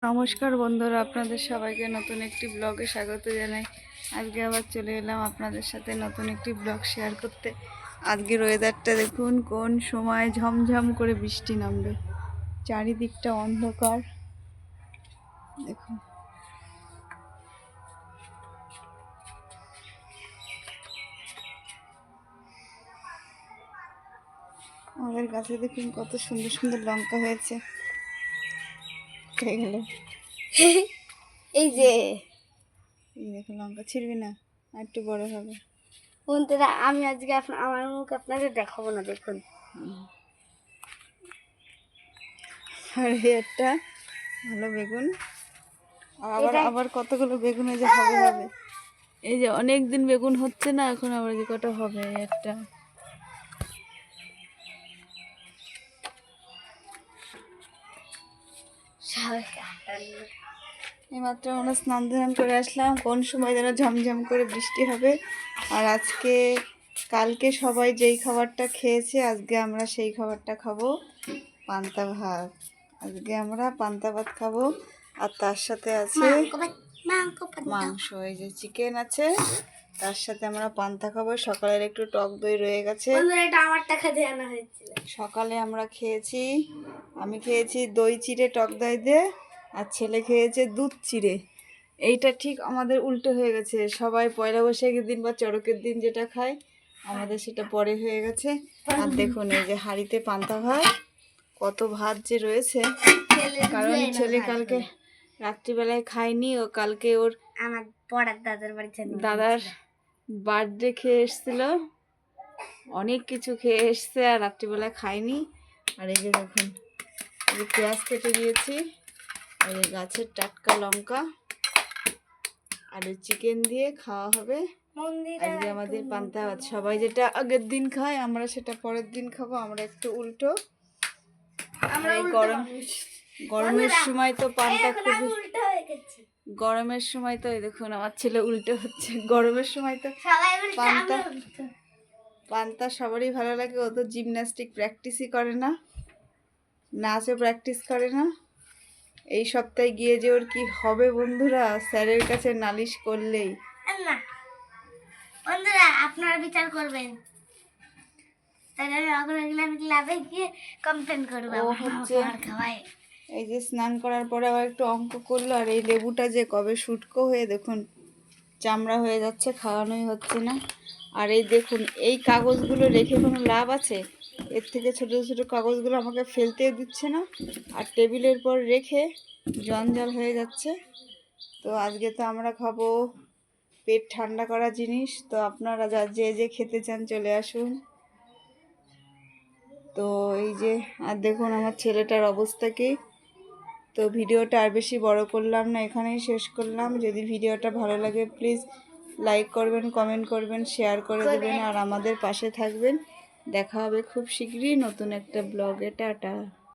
নমস্কার বন্ধুরা, আপনাদের সবাইকে নতুন একটি ব্লগে স্বাগত জানাই। আজকে আবার চলে এলাম আপনাদের সাথে নতুন একটি ব্লগ শেয়ার করতে। আজকের ওয়েদারটা দেখুন, কোন সময় ঝমঝম করে বৃষ্টি নামবে, চারিদিকটা অন্ধকার দেখুন। আমাদের গাছে দেখুন কত সুন্দর সুন্দর লঙ্কা হয়েছে। গেল এই যে এই দেখুন, লঙ্কা ছিড়বি না, আর একটু বড় হবে। বন্ধুরা, আমি আজকে আমার মুখ আপনাদের দেখাবো না, দেখুন। আর একটা ভালো বেগুন, আবার আবার কতগুলো বেগুন এই যে হবে। এই যে অনেক দিন বেগুন হচ্ছে না, এখন আবার যে কটা হবে। একটা এইমাত্র আমরা স্নান ধান করে আসলাম, কোন সময় যেন ঝমঝম করে বৃষ্টি হবে। আর কালকে সবাই যেই খাবারটা খেয়েছে, আজকে আমরা সেই খাবারটা খাবো, পান্তা ভাত। আজকে আমরা পান্তা ভাত খাবো, আর তার সাথে আছে মাংস। এই যে চিকেন আছে, তার সাথে আমরা পান্তা খাবো। সকালের একটু টক দই রয়ে গেছে, সকালে আমরা খেয়েছি। আমি খেয়েছি দই চিড়ে টক দই দিয়ে, আর ছেলে খেয়েছে দুধ চিড়ে। এইটা ঠিক আমাদের উল্টো হয়ে গেছে। সবাই পয়লা বৈশাখের দিন বা চড়কের দিন যেটা খায়, আমাদের সেটা পরে হয়ে গেছে। আর দেখুন এই যে হাঁড়িতে পান্তা ভাত, কত ভাত যে রয়েছে। কারণ ছেলে কালকে রাত্রিবেলায় খায়নি, ও কালকে ওর আমার পড়ার দাদার বার্থডে খেয়ে এসছিল, অনেক কিছু খেয়ে এসছে, আর রাত্রিবেলায় খায়নি। আর এই যে দেখুন, এই যে পেঁয়াজ কেটে দিয়েছি, আর এই গাছের টাটকা লঙ্কা, আর এই চিকেন দিয়ে খাওয়া হবে আজকে আমাদের পান্তা ভাত। সবাই যেটা আগের দিন খায়, আমরা সেটা পরের দিন খাবো। আমরা একটু উল্টো। গরমের সময় তো পান্তা খুবই, গরমের সময় তো এই দেখুন আমার ছেলে উল্টো হচ্ছে। গরমের সময় তো পান্তা সবারই ভালো লাগে। ও তো জিমন্যাস্টিক প্র্যাকটিসই করে না, নাচও প্র্যাকটিস করে না। এই সপ্তাহে গিয়ে যে ওর কি হবে বন্ধুরা, স্যারের কাছে নালিশ করলেই। বন্ধুরা, আপনারা বিচার করবেন, এই যে স্নান করার পরে আবার একটু অঙ্ক করলো, আর এই লেবুটা যে কবে শুটকো হয়ে দেখুন চামড়া হয়ে যাচ্ছে, খাওয়ানোই হচ্ছে না। আর এই দেখুন, এই কাগজগুলো রেখে কোনো লাভ আছে? এর থেকে ছোটো ছোটো কাগজগুলো আমাকে ফেলতেও দিচ্ছে না, আর টেবিলের পর রেখে জঞ্জাল হয়ে যাচ্ছে। তো আজকে তো আমরা খাবো পেট ঠান্ডা করা জিনিস। তো আপনারা যে খেতে চান চলে আসুন। তো এই যে, আর দেখুন আমার ছেলেটার অবস্থা কি। তো ভিডিওটা আর বেশি বড় করলাম না, এখানেই শেষ করলাম। যদি ভিডিওটা ভালো লাগে প্লিজ লাইক করবেন, কমেন্ট করবেন, শেয়ার করে দেবেন, আর আমাদের পাশে থাকবেন। দেখা হবে খুব শীঘ্রই নতুন একটা ব্লগে। টাটা।